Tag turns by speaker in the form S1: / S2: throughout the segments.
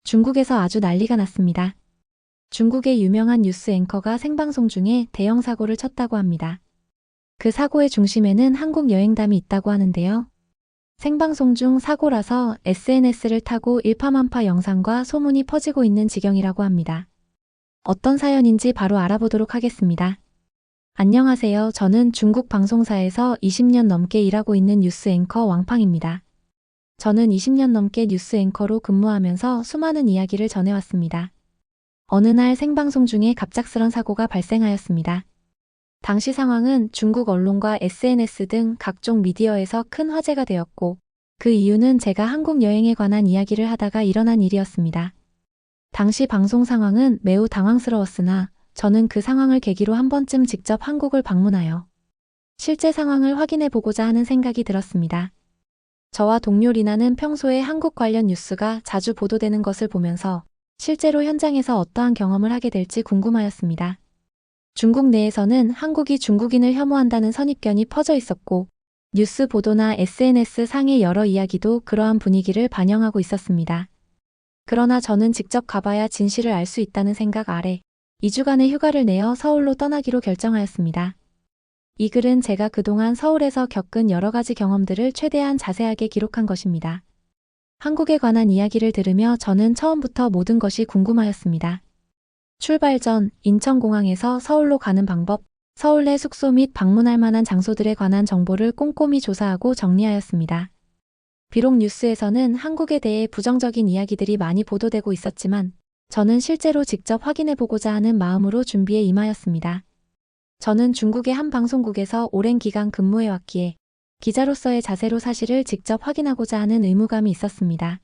S1: 중국에서 아주 난리가 났습니다. 중국의 유명한 뉴스 앵커가 생방송 중에 대형 사고를 쳤다고 합니다. 그 사고의 중심에는 한국 여행담이 있다고 하는데요. 생방송 중 사고라서 SNS를 타고 일파만파 영상과 소문이 퍼지고 있는 지경이라고 합니다. 어떤 사연인지 바로 알아보도록 하겠습니다. 안녕하세요. 저는 중국 방송사에서 20년 넘게 일하고 있는 뉴스 앵커 왕팡입니다. 저는 20년 넘게 뉴스 앵커로 근무하면서 수많은 이야기를 전해왔습니다. 어느 날 생방송 중에 갑작스런 사고가 발생하였습니다. 당시 상황은 중국 언론과 SNS 등 각종 미디어에서 큰 화제가 되었고, 그 이유는 제가 한국 여행에 관한 이야기를 하다가 일어난 일이었습니다. 당시 방송 상황은 매우 당황스러웠으나 저는 그 상황을 계기로 한 번쯤 직접 한국을 방문하여 실제 상황을 확인해 보고자 하는 생각이 들었습니다. 저와 동료 리나는 평소에 한국 관련 뉴스가 자주 보도되는 것을 보면서 실제로 현장에서 어떠한 경험을 하게 될지 궁금하였습니다. 중국 내에서는 한국이 중국인을 혐오한다는 선입견이 퍼져 있었고, 뉴스 보도나 SNS 상의 여러 이야기도 그러한 분위기를 반영하고 있었습니다. 그러나 저는 직접 가봐야 진실을 알 수 있다는 생각 아래 2주간의 휴가를 내어 서울로 떠나기로 결정하였습니다. 이 글은 제가 그동안 서울에서 겪은 여러 가지 경험들을 최대한 자세하게 기록한 것입니다. 한국에 관한 이야기를 들으며 저는 처음부터 모든 것이 궁금하였습니다. 출발 전 인천공항에서 서울로 가는 방법, 서울 내 숙소 및 방문할 만한 장소들에 관한 정보를 꼼꼼히 조사하고 정리하였습니다. 비록 뉴스에서는 한국에 대해 부정적인 이야기들이 많이 보도되고 있었지만 저는 실제로 직접 확인해보고자 하는 마음으로 준비에 임하였습니다. 저는 중국의 한 방송국에서 오랜 기간 근무해왔기에 기자로서의 자세로 사실을 직접 확인하고자 하는 의무감이 있었습니다.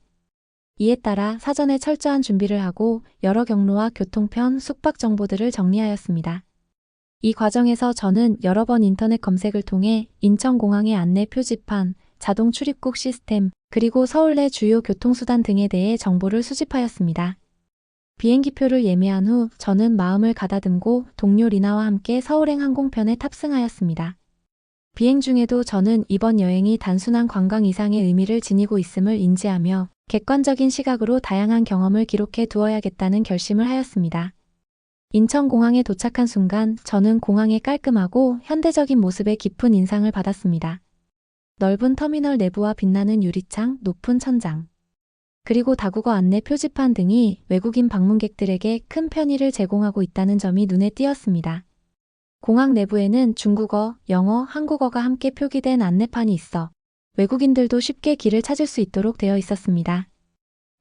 S1: 이에 따라 사전에 철저한 준비를 하고 여러 경로와 교통편, 숙박 정보들을 정리하였습니다. 이 과정에서 저는 여러 번 인터넷 검색을 통해 인천공항의 안내 표지판, 자동 출입국 시스템, 그리고 서울 내 주요 교통수단 등에 대해 정보를 수집하였습니다. 비행기표를 예매한 후 저는 마음을 가다듬고 동료 리나와 함께 서울행 항공편에 탑승하였습니다. 비행 중에도 저는 이번 여행이 단순한 관광 이상의 의미를 지니고 있음을 인지하며 객관적인 시각으로 다양한 경험을 기록해 두어야겠다는 결심을 하였습니다. 인천공항에 도착한 순간 저는 공항의 깔끔하고 현대적인 모습에 깊은 인상을 받았습니다. 넓은 터미널 내부와 빛나는 유리창, 높은 천장, 그리고 다국어 안내 표지판 등이 외국인 방문객들에게 큰 편의를 제공하고 있다는 점이 눈에 띄었습니다. 공항 내부에는 중국어, 영어, 한국어가 함께 표기된 안내판이 있어 외국인들도 쉽게 길을 찾을 수 있도록 되어 있었습니다.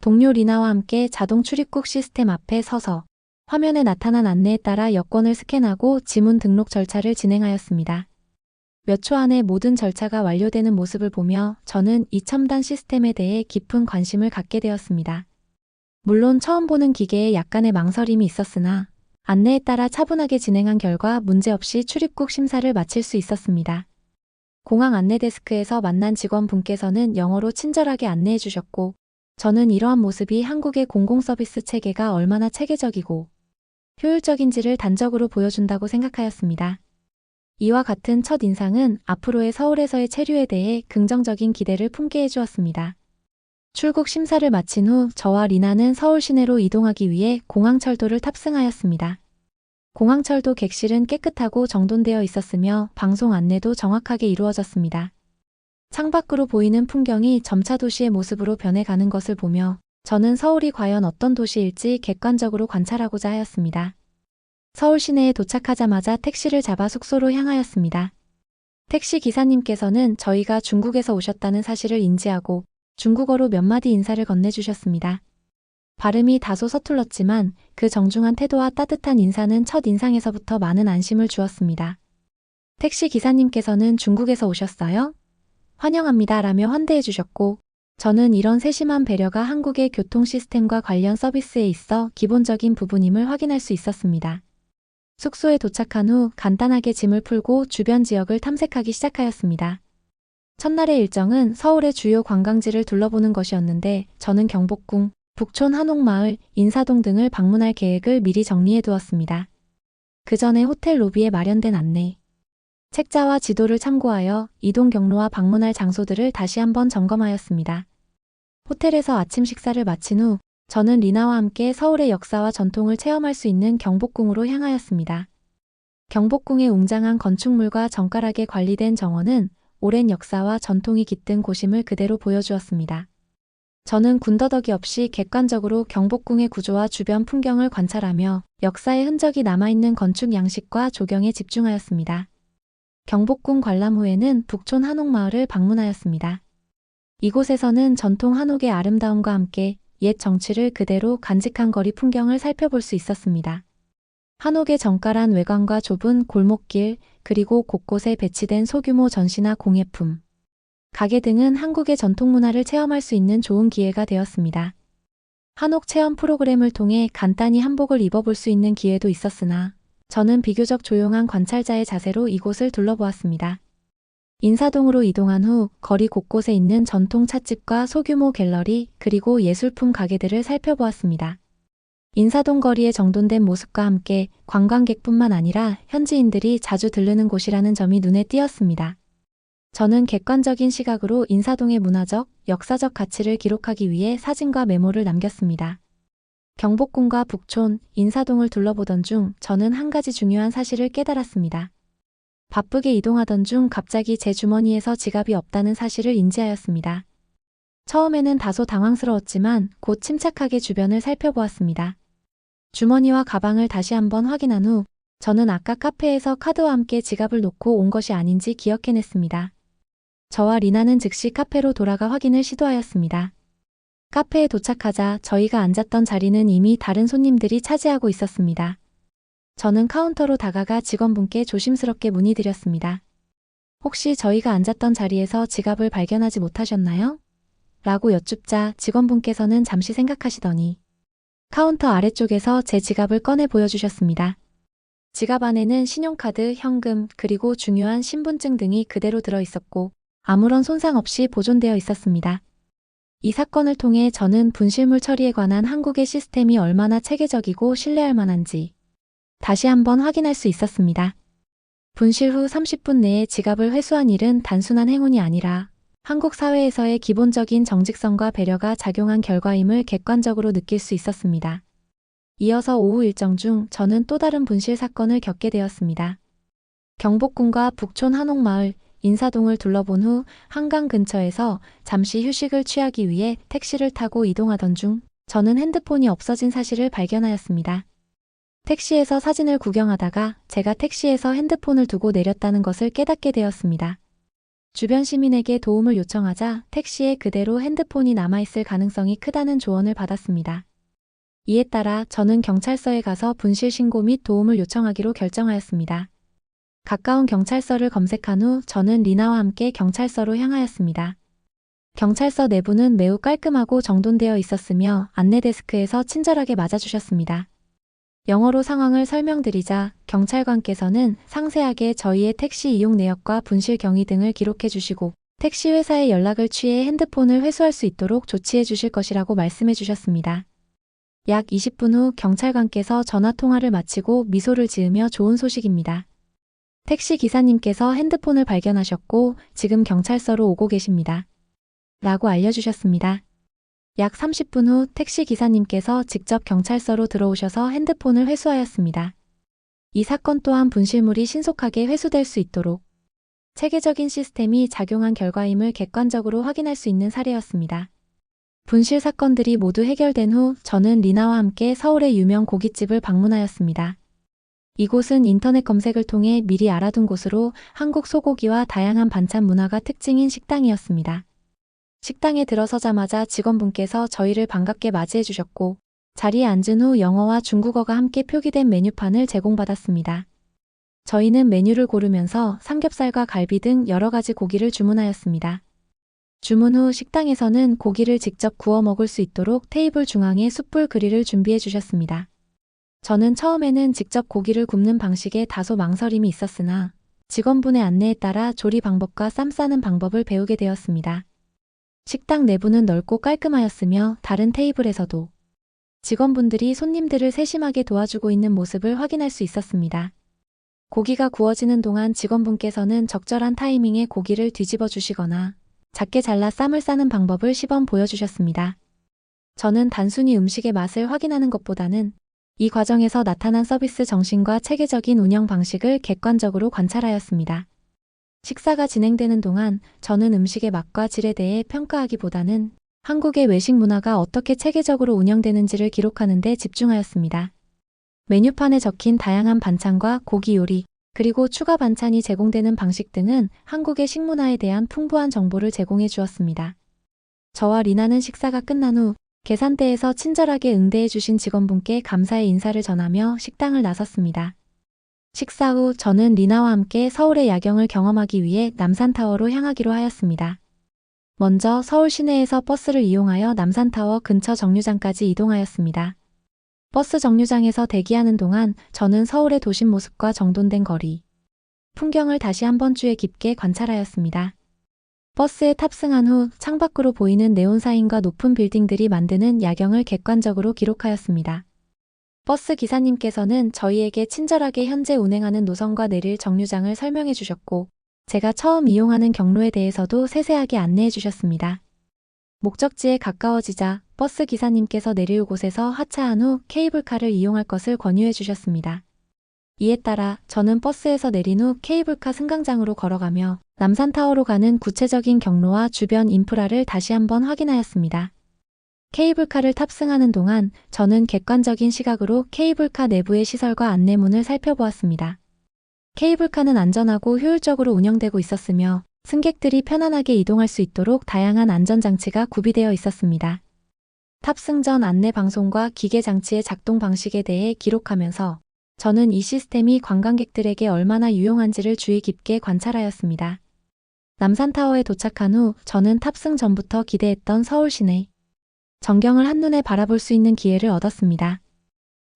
S1: 동료 리나와 함께 자동 출입국 시스템 앞에 서서 화면에 나타난 안내에 따라 여권을 스캔하고 지문 등록 절차를 진행하였습니다. 몇 초 안에 모든 절차가 완료되는 모습을 보며 저는 이 첨단 시스템에 대해 깊은 관심을 갖게 되었습니다. 물론 처음 보는 기계에 약간의 망설임이 있었으나 안내에 따라 차분하게 진행한 결과 문제없이 출입국 심사를 마칠 수 있었습니다. 공항 안내 데스크에서 만난 직원분께서는 영어로 친절하게 안내해 주셨고, 저는 이러한 모습이 한국의 공공서비스 체계가 얼마나 체계적이고 효율적인지를 단적으로 보여준다고 생각하였습니다. 이와 같은 첫 인상은 앞으로의 서울에서의 체류에 대해 긍정적인 기대를 품게 해주었습니다. 출국 심사를 마친 후 저와 리나는 서울 시내로 이동하기 위해 공항철도를 탑승하였습니다. 공항철도 객실은 깨끗하고 정돈되어 있었으며 방송 안내도 정확하게 이루어졌습니다. 창밖으로 보이는 풍경이 점차 도시의 모습으로 변해가는 것을 보며 저는 서울이 과연 어떤 도시일지 객관적으로 관찰하고자 하였습니다. 서울 시내에 도착하자마자 택시를 잡아 숙소로 향하였습니다. 택시 기사님께서는 저희가 중국에서 오셨다는 사실을 인지하고 중국어로 몇 마디 인사를 건네주셨습니다. 발음이 다소 서툴렀지만 그 정중한 태도와 따뜻한 인사는 첫 인상에서부터 많은 안심을 주었습니다. 택시 기사님께서는 중국에서 오셨어요? 환영합니다 라며 환대해 주셨고, 저는 이런 세심한 배려가 한국의 교통 시스템과 관련 서비스에 있어 기본적인 부분임을 확인할 수 있었습니다. 숙소에 도착한 후 간단하게 짐을 풀고 주변 지역을 탐색하기 시작하였습니다. 첫날의 일정은 서울의 주요 관광지를 둘러보는 것이었는데 저는 경복궁, 북촌 한옥마을, 인사동 등을 방문할 계획을 미리 정리해 두었습니다. 그 전에 호텔 로비에 마련된 안내, 책자와 지도를 참고하여 이동 경로와 방문할 장소들을 다시 한번 점검하였습니다. 호텔에서 아침 식사를 마친 후 저는 리나와 함께 서울의 역사와 전통을 체험할 수 있는 경복궁으로 향하였습니다. 경복궁의 웅장한 건축물과 정갈하게 관리된 정원은 오랜 역사와 전통이 깃든 곳임을 그대로 보여주었습니다. 저는 군더더기 없이 객관적으로 경복궁의 구조와 주변 풍경을 관찰하며 역사의 흔적이 남아있는 건축 양식과 조경에 집중하였습니다. 경복궁 관람 후에는 북촌 한옥마을을 방문하였습니다. 이곳에서는 전통 한옥의 아름다움과 함께 옛 정취를 그대로 간직한 거리 풍경을 살펴볼 수 있었습니다. 한옥의 정갈한 외관과 좁은 골목길, 그리고 곳곳에 배치된 소규모 전시나 공예품, 가게 등은 한국의 전통 문화를 체험할 수 있는 좋은 기회가 되었습니다. 한옥 체험 프로그램을 통해 간단히 한복을 입어볼 수 있는 기회도 있었으나 저는 비교적 조용한 관찰자의 자세로 이곳을 둘러보았습니다. 인사동으로 이동한 후 거리 곳곳에 있는 전통 찻집과 소규모 갤러리, 그리고 예술품 가게들을 살펴보았습니다. 인사동 거리의 정돈된 모습과 함께 관광객뿐만 아니라 현지인들이 자주 들르는 곳이라는 점이 눈에 띄었습니다. 저는 객관적인 시각으로 인사동의 문화적, 역사적 가치를 기록하기 위해 사진과 메모를 남겼습니다. 경복궁과 북촌, 인사동을 둘러보던 중 저는 한 가지 중요한 사실을 깨달았습니다. 바쁘게 이동하던 중 갑자기 제 주머니에서 지갑이 없다는 사실을 인지하였습니다. 처음에는 다소 당황스러웠지만 곧 침착하게 주변을 살펴보았습니다. 주머니와 가방을 다시 한번 확인한 후 저는 아까 카페에서 카드와 함께 지갑을 놓고 온 것이 아닌지 기억해냈습니다. 저와 리나는 즉시 카페로 돌아가 확인을 시도하였습니다. 카페에 도착하자 저희가 앉았던 자리는 이미 다른 손님들이 차지하고 있었습니다. 저는 카운터로 다가가 직원분께 조심스럽게 문의드렸습니다. 혹시 저희가 앉았던 자리에서 지갑을 발견하지 못하셨나요? 라고 여쭙자 직원분께서는 잠시 생각하시더니 카운터 아래쪽에서 제 지갑을 꺼내 보여주셨습니다. 지갑 안에는 신용카드, 현금, 그리고 중요한 신분증 등이 그대로 들어있었고 아무런 손상 없이 보존되어 있었습니다. 이 사건을 통해 저는 분실물 처리에 관한 한국의 시스템이 얼마나 체계적이고 신뢰할 만한지 다시 한번 확인할 수 있었습니다. 분실 후 30분 내에 지갑을 회수한 일은 단순한 행운이 아니라 한국 사회에서의 기본적인 정직성과 배려가 작용한 결과임을 객관적으로 느낄 수 있었습니다. 이어서 오후 일정 중 저는 또 다른 분실 사건을 겪게 되었습니다. 경복궁과 북촌 한옥마을, 인사동을 둘러본 후 한강 근처에서 잠시 휴식을 취하기 위해 택시를 타고 이동하던 중 저는 핸드폰이 없어진 사실을 발견하였습니다. 택시에서 사진을 구경하다가 제가 택시에서 핸드폰을 두고 내렸다는 것을 깨닫게 되었습니다. 주변 시민에게 도움을 요청하자 택시에 그대로 핸드폰이 남아있을 가능성이 크다는 조언을 받았습니다. 이에 따라 저는 경찰서에 가서 분실 신고 및 도움을 요청하기로 결정하였습니다. 가까운 경찰서를 검색한 후 저는 리나와 함께 경찰서로 향하였습니다. 경찰서 내부는 매우 깔끔하고 정돈되어 있었으며 안내 데스크에서 친절하게 맞아주셨습니다. 영어로 상황을 설명드리자 경찰관께서는 상세하게 저희의 택시 이용 내역과 분실 경위 등을 기록해 주시고 택시 회사에 연락을 취해 핸드폰을 회수할 수 있도록 조치해 주실 것이라고 말씀해 주셨습니다. 약 20분 후 경찰관께서 전화 통화를 마치고 미소를 지으며 좋은 소식입니다. 택시 기사님께서 핸드폰을 발견하셨고 지금 경찰서로 오고 계십니다. 라고 알려주셨습니다. 약 30분 후 택시 기사님께서 직접 경찰서로 들어오셔서 핸드폰을 회수하였습니다. 이 사건 또한 분실물이 신속하게 회수될 수 있도록 체계적인 시스템이 작용한 결과임을 객관적으로 확인할 수 있는 사례였습니다. 분실 사건들이 모두 해결된 후 저는 리나와 함께 서울의 유명 고깃집을 방문하였습니다. 이곳은 인터넷 검색을 통해 미리 알아둔 곳으로 한국 소고기와 다양한 반찬 문화가 특징인 식당이었습니다. 식당에 들어서자마자 직원분께서 저희를 반갑게 맞이해 주셨고 자리에 앉은 후 영어와 중국어가 함께 표기된 메뉴판을 제공받았습니다. 저희는 메뉴를 고르면서 삼겹살과 갈비 등 여러 가지 고기를 주문하였습니다. 주문 후 식당에서는 고기를 직접 구워 먹을 수 있도록 테이블 중앙에 숯불 그릴을 준비해 주셨습니다. 저는 처음에는 직접 고기를 굽는 방식에 다소 망설임이 있었으나 직원분의 안내에 따라 조리 방법과 쌈 싸는 방법을 배우게 되었습니다. 식당 내부는 넓고 깔끔하였으며 다른 테이블에서도 직원분들이 손님들을 세심하게 도와주고 있는 모습을 확인할 수 있었습니다. 고기가 구워지는 동안 직원분께서는 적절한 타이밍에 고기를 뒤집어 주시거나 작게 잘라 쌈을 싸는 방법을 시범 보여주셨습니다. 저는 단순히 음식의 맛을 확인하는 것보다는 이 과정에서 나타난 서비스 정신과 체계적인 운영 방식을 객관적으로 관찰하였습니다. 식사가 진행되는 동안 저는 음식의 맛과 질에 대해 평가하기보다는 한국의 외식 문화가 어떻게 체계적으로 운영되는지를 기록하는 데 집중하였습니다. 메뉴판에 적힌 다양한 반찬과 고기 요리, 그리고 추가 반찬이 제공되는 방식 등은 한국의 식문화에 대한 풍부한 정보를 제공해 주었습니다. 저와 리나는 식사가 끝난 후 계산대에서 친절하게 응대해 주신 직원분께 감사의 인사를 전하며 식당을 나섰습니다. 식사 후 저는 리나와 함께 서울의 야경을 경험하기 위해 남산타워로 향하기로 하였습니다. 먼저 서울 시내에서 버스를 이용하여 남산타워 근처 정류장까지 이동하였습니다. 버스 정류장에서 대기하는 동안 저는 서울의 도심 모습과 정돈된 거리, 풍경을 다시 한번 주의 깊게 관찰하였습니다. 버스에 탑승한 후 창밖으로 보이는 네온 사인과 높은 빌딩들이 만드는 야경을 객관적으로 기록하였습니다. 버스 기사님께서는 저희에게 친절하게 현재 운행하는 노선과 내릴 정류장을 설명해 주셨고, 제가 처음 이용하는 경로에 대해서도 세세하게 안내해 주셨습니다. 목적지에 가까워지자 버스 기사님께서 내릴 곳에서 하차한 후 케이블카를 이용할 것을 권유해 주셨습니다. 이에 따라 저는 버스에서 내린 후 케이블카 승강장으로 걸어가며 남산타워로 가는 구체적인 경로와 주변 인프라를 다시 한번 확인하였습니다. 케이블카를 탑승하는 동안 저는 객관적인 시각으로 케이블카 내부의 시설과 안내문을 살펴보았습니다. 케이블카는 안전하고 효율적으로 운영되고 있었으며 승객들이 편안하게 이동할 수 있도록 다양한 안전장치가 구비되어 있었습니다. 탑승 전 안내 방송과 기계 장치의 작동 방식에 대해 기록하면서 저는 이 시스템이 관광객들에게 얼마나 유용한지를 주의 깊게 관찰하였습니다. 남산타워에 도착한 후 저는 탑승 전부터 기대했던 서울 시내 전경을 한눈에 바라볼 수 있는 기회를 얻었습니다.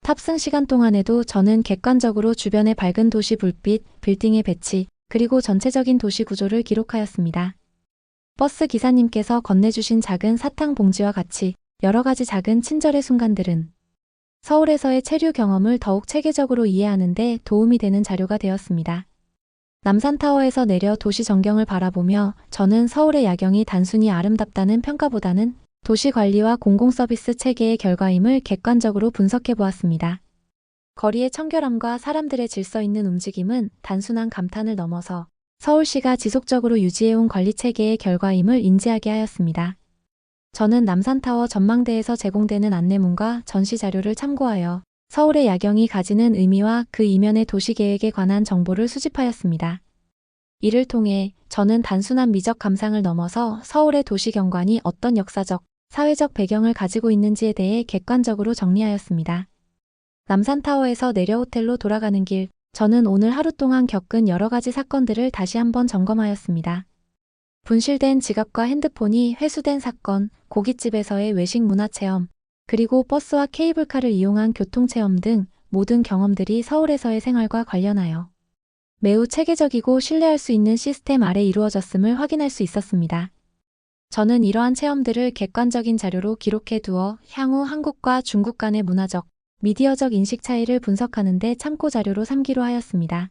S1: 탑승 시간 동안에도 저는 객관적으로 주변의 밝은 도시 불빛, 빌딩의 배치, 그리고 전체적인 도시 구조를 기록하였습니다. 버스 기사님께서 건네주신 작은 사탕 봉지와 같이 여러 가지 작은 친절의 순간들은 서울에서의 체류 경험을 더욱 체계적으로 이해하는 데 도움이 되는 자료가 되었습니다. 남산타워에서 내려 도시 전경을 바라보며 저는 서울의 야경이 단순히 아름답다는 평가보다는 도시관리와 공공서비스 체계의 결과임을 객관적으로 분석해 보았습니다. 거리의 청결함과 사람들의 질서 있는 움직임은 단순한 감탄을 넘어서 서울시가 지속적으로 유지해온 관리체계의 결과임을 인지하게 하였습니다. 저는 남산타워 전망대에서 제공되는 안내문과 전시자료를 참고하여 서울의 야경이 가지는 의미와 그 이면의 도시계획에 관한 정보를 수집하였습니다. 이를 통해 저는 단순한 미적 감상을 넘어서 서울의 도시경관이 어떤 역사적, 사회적 배경을 가지고 있는지에 대해 객관적으로 정리하였습니다. 남산타워에서 내려 호텔로 돌아가는 길, 저는 오늘 하루 동안 겪은 여러 가지 사건들을 다시 한번 점검하였습니다. 분실된 지갑과 핸드폰이 회수된 사건, 고깃집에서의 외식 문화체험, 그리고 버스와 케이블카를 이용한 교통체험 등 모든 경험들이 서울에서의 생활과 관련하여 매우 체계적이고 신뢰할 수 있는 시스템 아래 이루어졌음을 확인할 수 있었습니다. 저는 이러한 체험들을 객관적인 자료로 기록해 두어 향후 한국과 중국 간의 문화적, 미디어적 인식 차이를 분석하는 데 참고 자료로 삼기로 하였습니다.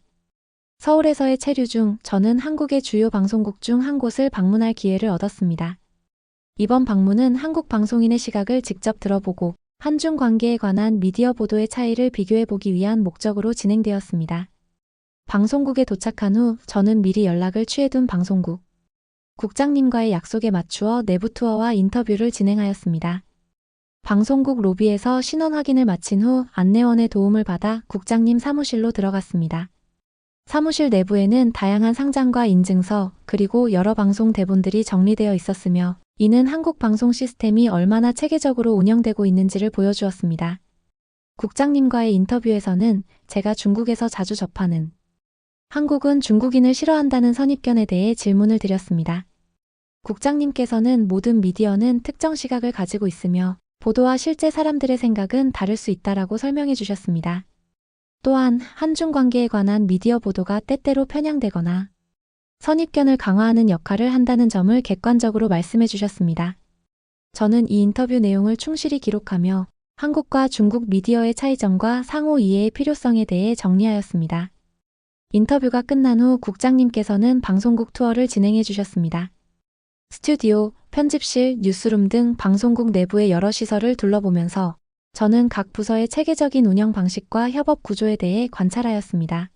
S1: 서울에서의 체류 중 저는 한국의 주요 방송국 중 한 곳을 방문할 기회를 얻었습니다. 이번 방문은 한국 방송인의 시각을 직접 들어보고 한중 관계에 관한 미디어 보도의 차이를 비교해보기 위한 목적으로 진행되었습니다. 방송국에 도착한 후 저는 미리 연락을 취해둔 방송국 국장님과의 약속에 맞추어 내부 투어와 인터뷰를 진행하였습니다. 방송국 로비에서 신원 확인을 마친 후 안내원의 도움을 받아 국장님 사무실로 들어갔습니다. 사무실 내부에는 다양한 상장과 인증서, 그리고 여러 방송 대본들이 정리되어 있었으며 이는 한국 방송 시스템이 얼마나 체계적으로 운영되고 있는지를 보여주었습니다. 국장님과의 인터뷰에서는 제가 중국에서 자주 접하는 한국은 중국인을 싫어한다는 선입견에 대해 질문을 드렸습니다. 국장님께서는 모든 미디어는 특정 시각을 가지고 있으며 보도와 실제 사람들의 생각은 다를 수 있다라고 설명해 주셨습니다. 또한 한중 관계에 관한 미디어 보도가 때때로 편향되거나 선입견을 강화하는 역할을 한다는 점을 객관적으로 말씀해 주셨습니다. 저는 이 인터뷰 내용을 충실히 기록하며 한국과 중국 미디어의 차이점과 상호 이해의 필요성에 대해 정리하였습니다. 인터뷰가 끝난 후 국장님께서는 방송국 투어를 진행해 주셨습니다. 스튜디오, 편집실, 뉴스룸 등 방송국 내부의 여러 시설을 둘러보면서 저는 각 부서의 체계적인 운영 방식과 협업 구조에 대해 관찰하였습니다.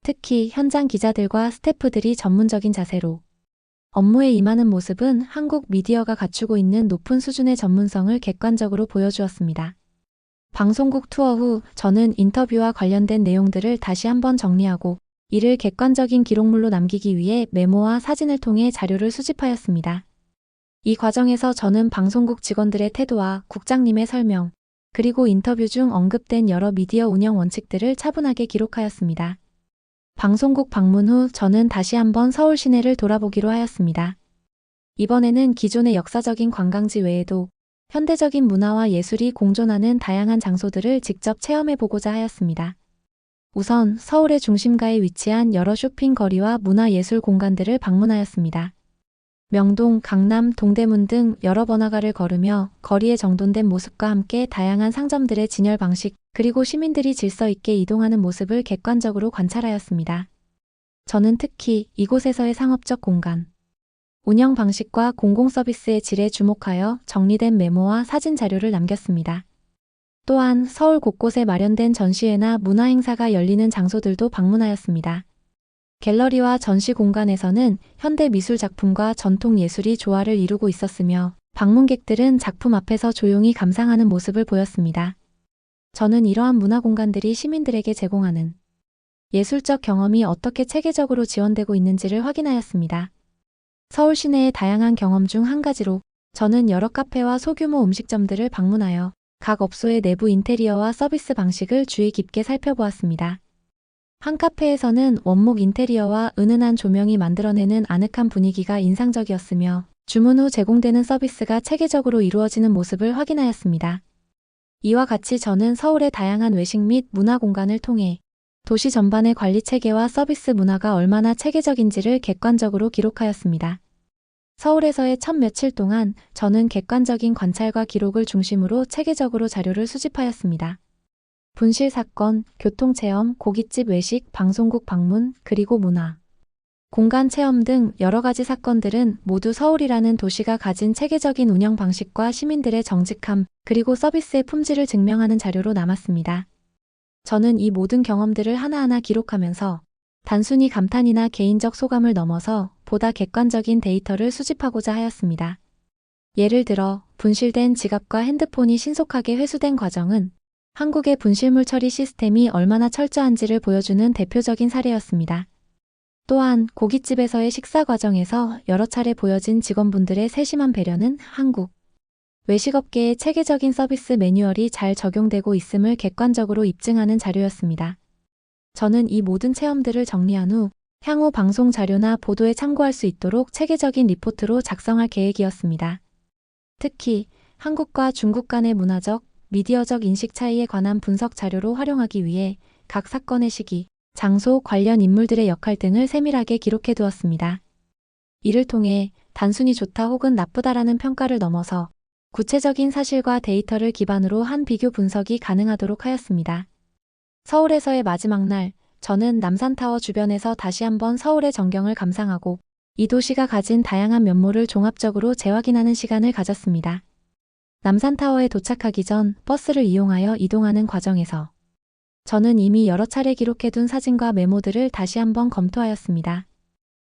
S1: 특히 현장 기자들과 스태프들이 전문적인 자세로 업무에 임하는 모습은 한국 미디어가 갖추고 있는 높은 수준의 전문성을 객관적으로 보여주었습니다. 방송국 투어 후 저는 인터뷰와 관련된 내용들을 다시 한번 정리하고 이를 객관적인 기록물로 남기기 위해 메모와 사진을 통해 자료를 수집하였습니다. 이 과정에서 저는 방송국 직원들의 태도와 국장님의 설명, 그리고 인터뷰 중 언급된 여러 미디어 운영 원칙들을 차분하게 기록하였습니다. 방송국 방문 후 저는 다시 한번 서울 시내를 돌아보기로 하였습니다. 이번에는 기존의 역사적인 관광지 외에도 현대적인 문화와 예술이 공존하는 다양한 장소들을 직접 체험해보고자 하였습니다. 우선 서울의 중심가에 위치한 여러 쇼핑 거리와 문화예술 공간들을 방문하였습니다. 명동, 강남, 동대문 등 여러 번화가를 걸으며 거리의 정돈된 모습과 함께 다양한 상점들의 진열 방식, 그리고 시민들이 질서 있게 이동하는 모습을 객관적으로 관찰하였습니다. 저는 특히 이곳에서의 상업적 공간, 운영 방식과 공공 서비스의 질에 주목하여 정리된 메모와 사진 자료를 남겼습니다. 또한 서울 곳곳에 마련된 전시회나 문화행사가 열리는 장소들도 방문하였습니다. 갤러리와 전시 공간에서는 현대 미술 작품과 전통 예술이 조화를 이루고 있었으며 방문객들은 작품 앞에서 조용히 감상하는 모습을 보였습니다. 저는 이러한 문화 공간들이 시민들에게 제공하는 예술적 경험이 어떻게 체계적으로 지원되고 있는지를 확인하였습니다. 서울 시내의 다양한 경험 중 한 가지로 저는 여러 카페와 소규모 음식점들을 방문하여 각 업소의 내부 인테리어와 서비스 방식을 주의 깊게 살펴보았습니다. 한 카페에서는 원목 인테리어와 은은한 조명이 만들어내는 아늑한 분위기가 인상적이었으며 주문 후 제공되는 서비스가 체계적으로 이루어지는 모습을 확인하였습니다. 이와 같이 저는 서울의 다양한 외식 및 문화 공간을 통해 도시 전반의 관리 체계와 서비스 문화가 얼마나 체계적인지를 객관적으로 기록하였습니다. 서울에서의 첫 며칠 동안 저는 객관적인 관찰과 기록을 중심으로 체계적으로 자료를 수집하였습니다. 분실 사건, 교통체험, 고깃집 외식, 방송국 방문, 그리고 문화, 공간 체험 등 여러 가지 사건들은 모두 서울이라는 도시가 가진 체계적인 운영 방식과 시민들의 정직함, 그리고 서비스의 품질을 증명하는 자료로 남았습니다. 저는 이 모든 경험들을 하나하나 기록하면서 단순히 감탄이나 개인적 소감을 넘어서 보다 객관적인 데이터를 수집하고자 하였습니다. 예를 들어 분실된 지갑과 핸드폰이 신속하게 회수된 과정은 한국의 분실물 처리 시스템이 얼마나 철저한지를 보여주는 대표적인 사례였습니다. 또한 고깃집에서의 식사 과정에서 여러 차례 보여진 직원분들의 세심한 배려는 한국 외식업계의 체계적인 서비스 매뉴얼이 잘 적용되고 있음을 객관적으로 입증하는 자료였습니다. 저는 이 모든 체험들을 정리한 후 향후 방송 자료나 보도에 참고할 수 있도록 체계적인 리포트로 작성할 계획이었습니다. 특히 한국과 중국 간의 문화적, 미디어적 인식 차이에 관한 분석 자료로 활용하기 위해 각 사건의 시기, 장소, 관련 인물들의 역할 등을 세밀하게 기록해 두었습니다. 이를 통해 단순히 좋다 혹은 나쁘다라는 평가를 넘어서 구체적인 사실과 데이터를 기반으로 한 비교 분석이 가능하도록 하였습니다. 서울에서의 마지막 날, 저는 남산타워 주변에서 다시 한번 서울의 전경을 감상하고 이 도시가 가진 다양한 면모를 종합적으로 재확인하는 시간을 가졌습니다. 남산타워에 도착하기 전 버스를 이용하여 이동하는 과정에서 저는 이미 여러 차례 기록해둔 사진과 메모들을 다시 한번 검토하였습니다.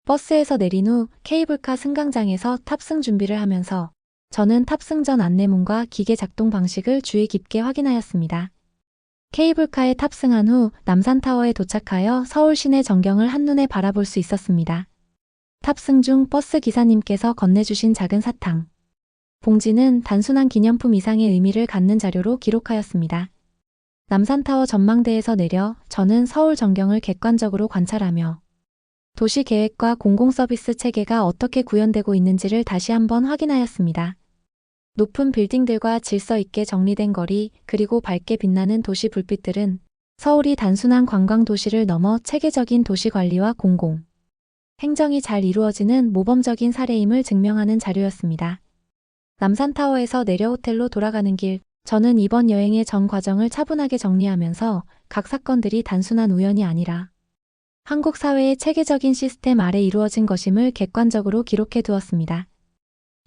S1: 버스에서 내린 후 케이블카 승강장에서 탑승 준비를 하면서 저는 탑승 전 안내문과 기계 작동 방식을 주의 깊게 확인하였습니다. 케이블카에 탑승한 후 남산타워에 도착하여 서울 시내 전경을 한눈에 바라볼 수 있었습니다. 탑승 중 버스 기사님께서 건네주신 작은 사탕 봉지는 단순한 기념품 이상의 의미를 갖는 자료로 기록하였습니다. 남산타워 전망대에서 내려 저는 서울 전경을 객관적으로 관찰하며 도시 계획과 공공서비스 체계가 어떻게 구현되고 있는지를 다시 한번 확인하였습니다. 높은 빌딩들과 질서 있게 정리된 거리, 그리고 밝게 빛나는 도시 불빛들은 서울이 단순한 관광 도시를 넘어 체계적인 도시 관리와 공공 행정이 잘 이루어지는 모범적인 사례임을 증명하는 자료였습니다. 남산타워에서 내려 호텔로 돌아가는 길, 저는 이번 여행의 전 과정을 차분하게 정리하면서 각 사건들이 단순한 우연이 아니라 한국 사회의 체계적인 시스템 아래 이루어진 것임을 객관적으로 기록해 두었습니다.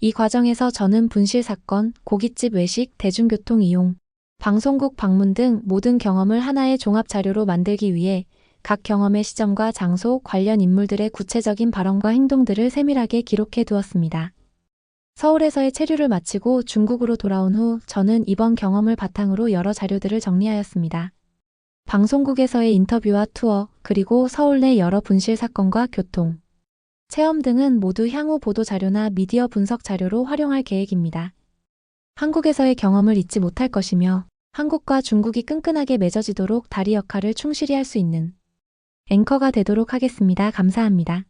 S1: 이 과정에서 저는 분실 사건, 고깃집 외식, 대중교통 이용, 방송국 방문 등 모든 경험을 하나의 종합 자료로 만들기 위해 각 경험의 시점과 장소, 관련 인물들의 구체적인 발언과 행동들을 세밀하게 기록해 두었습니다. 서울에서의 체류를 마치고 중국으로 돌아온 후 저는 이번 경험을 바탕으로 여러 자료들을 정리하였습니다. 방송국에서의 인터뷰와 투어, 그리고 서울 내 여러 분실 사건과 교통, 체험 등은 모두 향후 보도 자료나 미디어 분석 자료로 활용할 계획입니다. 한국에서의 경험을 잊지 못할 것이며 한국과 중국이 끈끈하게 맺어지도록 다리 역할을 충실히 할 수 있는 앵커가 되도록 하겠습니다. 감사합니다.